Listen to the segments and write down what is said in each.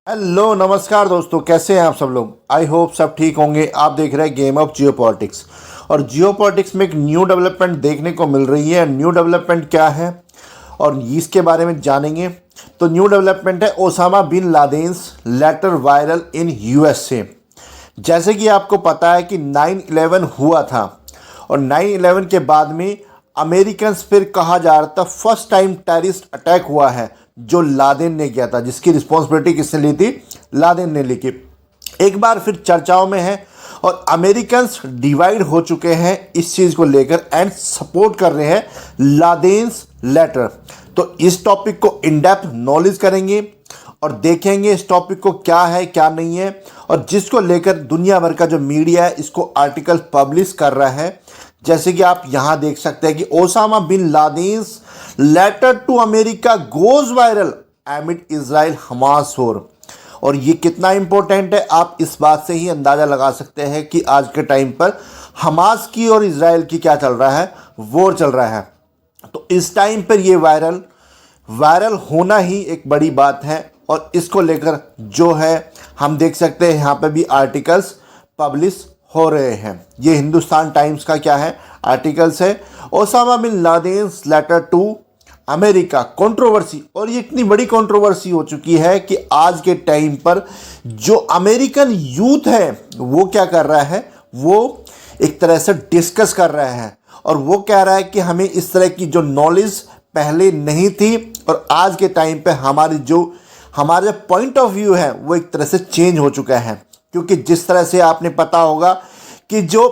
Hello नमस्कार दोस्तों, कैसे हैं आप सब लोग। आई होप सब ठीक होंगे। आप देख रहे हैं गेम ऑफ जियोपॉलिटिक्स और जियोपॉलिटिक्स में एक न्यू डेवलपमेंट देखने को मिल रही है। न्यू डेवलपमेंट क्या है और इसके बारे में जानेंगे। तो न्यू डेवलपमेंट है Osama bin Laden's letter viral in USA. जैसे कि आपको पता है कि 9/11 हुआ था और 9/11 के बाद में अमेरिकन फिर कहा जा रहा था फर्स्ट टाइम टेररिस्ट अटैक हुआ है जो लादेन ने किया था, जिसकी रिस्पॉन्सिबिलिटी किसने ली थी? लादेन ने ली थी। एक बार फिर चर्चाओं में है और अमेरिकन्स डिवाइड हो चुके हैं इस चीज़ को लेकर एंड सपोर्ट कर रहे हैं लादेन्स लेटर। तो इस टॉपिक को इन डेप्थ नॉलेज करेंगे और देखेंगे इस टॉपिक को क्या है क्या नहीं है, और जिसको लेकर दुनिया भर का जो मीडिया है इसको आर्टिकल पब्लिश कर रहा है। जैसे कि आप यहां देख सकते हैं कि Osama bin Laden's letter to America goes viral amid Israel Hamas war. और ये कितना इंपॉर्टेंट है आप इस बात से ही अंदाज़ा लगा सकते हैं कि आज के टाइम पर हमास की और इजराइल की क्या चल रहा है, वॉर चल रहा है। तो इस टाइम पर ये वायरल होना ही एक बड़ी बात है और इसको लेकर जो है हम देख सकते हैं यहाँ पे भी आर्टिकल्स पब्लिश हो रहे हैं। ये हिंदुस्तान टाइम्स का क्या है आर्टिकल्स है, Osama bin Laden's letter to America controversy. और ये इतनी बड़ी कंट्रोवर्सी हो चुकी है कि आज के टाइम पर जो अमेरिकन यूथ है वो क्या कर रहा है, वो एक तरह से डिस्कस कर रहा है और वो कह रहा है कि हमें इस तरह की जो नॉलेज पहले नहीं थी और आज के टाइम पे हमारा पॉइंट ऑफ व्यू है वो एक तरह से चेंज हो चुका है। क्योंकि जिस तरह से आपने पता होगा कि जो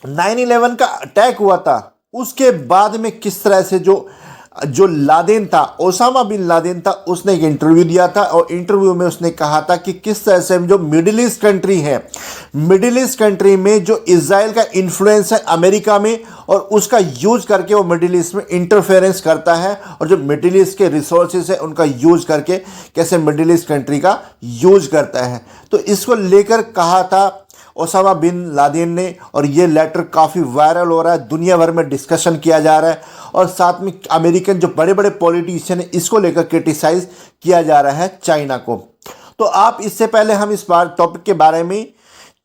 9/11 का अटैक हुआ था उसके बाद में किस तरह से जो लादेन था, ओसामा बिन लादेन था, उसने एक इंटरव्यू दिया था और इंटरव्यू में उसने कहा था कि किस तरह से जो मिडिल ईस्ट कंट्री है, मिडिल ईस्ट कंट्री में जो इजराइल का इन्फ्लुएंस है अमेरिका में और उसका यूज करके वो मिडिल ईस्ट में इंटरफेरेंस करता है और जो मिडिल ईस्ट के रिसोर्सेज है उनका यूज करके कैसे मिडिल ईस्ट कंट्री का यूज करता है। तो इसको लेकर कहा था ओसामा बिन लादेन ने और ये लेटर काफ़ी वायरल हो रहा है, दुनिया भर में डिस्कशन किया जा रहा है और साथ में अमेरिकन जो बड़े बड़े पॉलिटिशियन हैं इसको लेकर क्रिटिसाइज किया जा रहा है चाइना को। तो आप इससे पहले हम इस बार टॉपिक के बारे में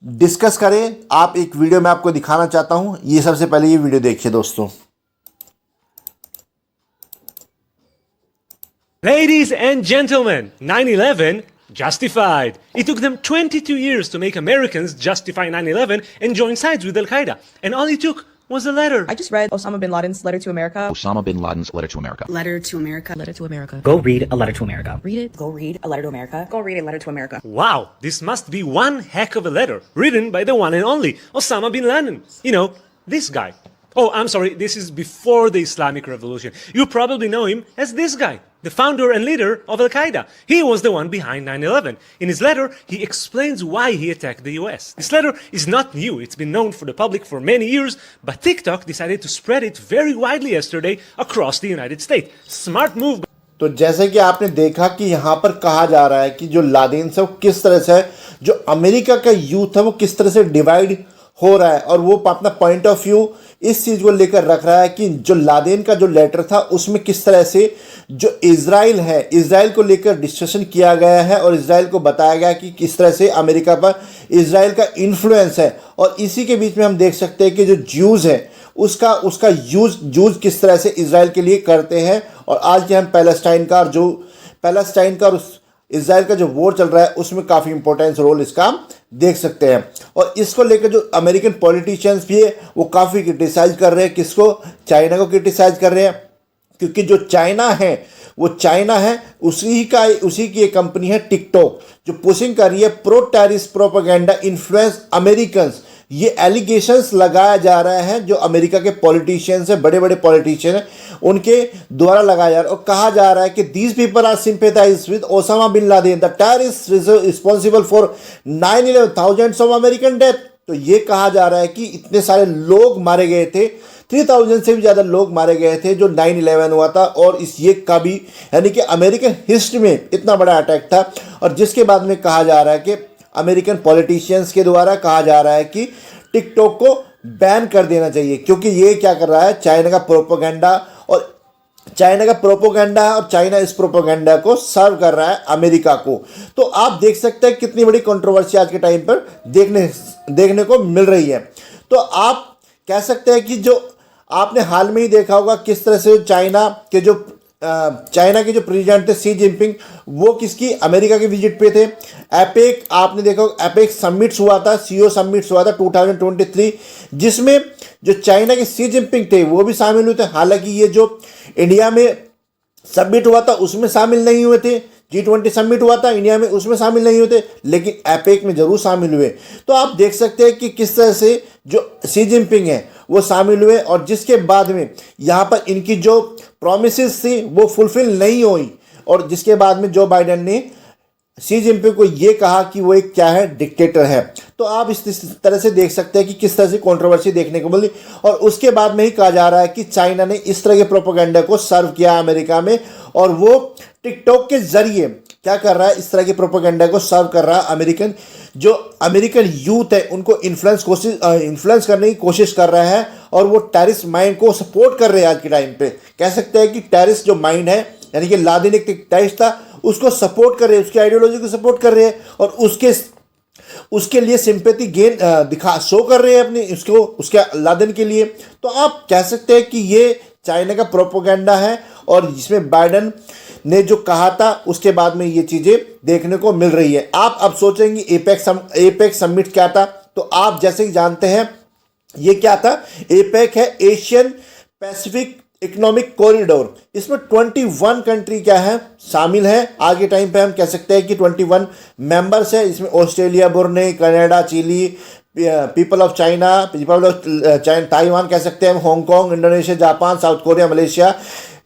डिस्कस करें, आप एक वीडियो में आपको दिखाना चाहता हूं। ये सबसे पहले ये वीडियो देखिए दोस्तों। Ladies and gentlemen, 9/11 justified. It took them 22 years to make Americans justify 9/11 and join sides with Al-Qaeda. And all it took was a letter. I just read Osama bin Laden's letter to America. Osama bin Laden's letter to America. Letter to America. Letter to America. Go read a letter to America. Read it. Go read a letter to America. Go read a letter to America. Wow, this must be one heck of a letter written by the one and only Osama bin Laden. You know, this guy. Oh, I'm sorry, this is before the Islamic Revolution. You probably know him as this guy, the founder and leader of Al-Qaeda. He was the one behind 9/11. In his letter, he explains why he attacked the US. This letter is not new. It's been known for the public for many years, but TikTok decided to spread it very widely yesterday across the United States. Smart move. तो जैसे कि आपने देखा कि यहाँ पर कहा जा रहा है कि जो लादेन से वो किस तरह से जो अमेरिका का यूथ है वो किस तरह से डिवाइड हो रहा है और वो अपना पॉइंट ऑफ व्यू इस चीज़ को लेकर रख रहा है कि जो लादेन का जो लेटर था उसमें किस तरह से जो इजराइल है, इजराइल को लेकर डिस्कशन किया गया है और इजराइल को बताया गया कि किस तरह से अमेरिका पर इजराइल का इन्फ्लुएंस है। और इसी के बीच में हम देख सकते हैं कि जो ज्यूज़ हैं उसका यूज किस तरह से इजराइल के लिए करते हैं। और आज के हम पैलेस्टाइन का और इजराइल का जो वॉर चल रहा है उसमें काफ़ी इंपॉर्टेंस रोल इसका देख सकते हैं। और इसको लेकर जो अमेरिकन पॉलिटिशियंस भी है वो काफ़ी क्रिटिसाइज कर रहे हैं, किसको? चाइना को क्रिटिसाइज कर रहे हैं। क्योंकि जो चाइना है उसी की एक कंपनी है टिकटॉक जो पुशिंग कर रही है pro terrorist propaganda influence Americans. ये एलिगेशंस लगाया जा रहा है जो अमेरिका के पॉलिटिशियंस हैं, बड़े बड़े पॉलिटिशियन हैं, उनके द्वारा लगाया जा रहा है और कहा जा रहा है कि these people are sympathize with Osama bin Laden the terrorist responsible for 9/11 thousands of American death. तो ये कहा जा रहा है कि इतने सारे लोग मारे गए थे, 3000 से भी ज़्यादा लोग मारे गए थे जो 9/11 हुआ था और ये का भी यानी कि अमेरिकन हिस्ट्री में इतना बड़ा अटैक था। और जिसके बाद में कहा जा रहा है कि अमेरिकन पॉलिटिशियंस के द्वारा कहा जा रहा है कि टिकटॉक को बैन कर देना चाहिए क्योंकि ये क्या कर रहा है, चाइना का प्रोपेगेंडा और चाइना का प्रोपोगंडा है और चाइना इस प्रोपोगंडा को सर्व कर रहा है अमेरिका को। तो आप देख सकते हैं कितनी बड़ी कंट्रोवर्सी आज के टाइम पर देखने को मिल रही है। तो आप कह सकते हैं कि जो आपने हाल में ही देखा होगा किस तरह से चाइना के जो प्रेसिडेंट थे शी जिनपिंग, वो किसकी अमेरिका के विजिट पे थे। एपेक आपने देखा होगा, एपेक समिट्स हुआ था, सीओ समिट्स हुआ था 2023, जिसमें जो चाइना के शी जिनपिंग थे वो भी शामिल हुए थे। हालांकि ये जो इंडिया में समिट हुआ था उसमें शामिल नहीं हुए थे, G20 समिट हुआ था इंडिया में उसमें शामिल नहीं हुए थे, लेकिन एपेक में जरूर शामिल हुए। तो आप देख सकते हैं कि किस तरह से जो शी जिनपिंग है वो शामिल हुए और जिसके बाद में यहाँ पर इनकी जो प्रॉमिसेस थी वो फुलफिल नहीं हुई और जिसके बाद में जो बाइडेन ने शी जिनपिंग को ये कहा कि वो एक क्या है, डिक्टेटर है। तो आप इस तरह से देख सकते हैं कि किस तरह से कंट्रोवर्सी देखने को मिली और उसके बाद में ही कहा जा रहा है कि चाइना ने इस तरह के प्रोपेगेंडा को सर्व किया अमेरिका में और वो टिकटॉक के जरिए क्या कर रहा है, इस तरह के प्रोपेगेंडा को सर्व कर रहा है अमेरिकन यूथ है उनको इन्फ्लुएंस करने की कोशिश कर रहा है और वो टेररिस्ट माइंड को सपोर्ट कर रहे हैं। आज के टाइम पे कह सकते हैं कि टेररिस्ट जो माइंड है, यानी कि लादेन एक टेररिस्ट था, उसको सपोर्ट कर रहे हैं, उसकी आइडियोलॉजी को सपोर्ट कर रहे हैं और उसके लिए सिंपैथी शो कर रहे हैं अपने उसके लादेन के लिए। तो आप कह सकते हैं कि ये चाइना का प्रोपेगेंडा है और जिसमें बाइडेन ने जो कहा था उसके बाद में ये चीज़ें देखने को मिल रही है। आप अब सोचेंगे एपेक समिट क्या था, तो आप जैसे ही जानते हैं ये क्या था। एपेक है एशियन पैसिफिक इकोनॉमिक कॉरिडोर, इसमें 21 कंट्री क्या है शामिल है। आगे टाइम पे हम कह सकते हैं कि 21 मेंबर्स है, इसमें Australia, Brunei, Canada, Chile, people of China, Taiwan कह सकते हैं, Hong Kong, Indonesia, Japan, South Korea, Malaysia,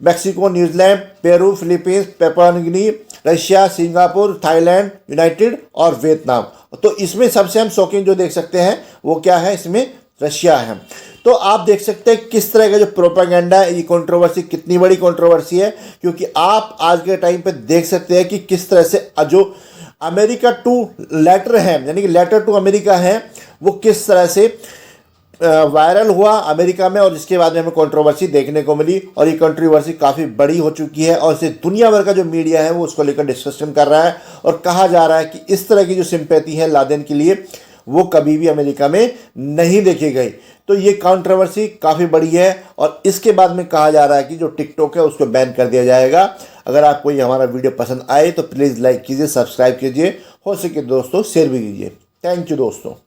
Mexico, New Zealand, Peru, Philippines, Papua New Guinea, Russia, Singapore, Thailand, United और वियतनाम। तो इसमें सबसे हम शौकीन जो देख सकते हैं वो क्या है, इसमें रशिया है। तो आप देख सकते हैं किस तरह का जो प्रोपेगेंडा है, ये कंट्रोवर्सी कितनी बड़ी कंट्रोवर्सी है, क्योंकि आप आज के टाइम पे देख सकते हैं कि किस तरह से जो अमेरिका टू लेटर है, यानी कि लेटर टू अमेरिका है, वो किस तरह से वायरल हुआ अमेरिका में और इसके बाद में हमें कंट्रोवर्सी देखने को मिली और ये कंट्रोवर्सी काफ़ी बड़ी हो चुकी है और इसे दुनिया भर का जो मीडिया है वो उसको लेकर डिस्कशन कर रहा है और कहा जा रहा है कि इस तरह की जो सिंपैथी है लादेन के लिए वो कभी भी अमेरिका में नहीं देखी गई। तो ये कंट्रोवर्सी काफ़ी बड़ी है और इसके बाद में कहा जा रहा है कि जो टिकटॉक है उसको बैन कर दिया जाएगा। अगर आपको ये हमारा वीडियो पसंद आए तो प्लीज़ लाइक कीजिए, सब्सक्राइब कीजिए, हो सके दोस्तों शेयर भी कीजिए। थैंक यू दोस्तों।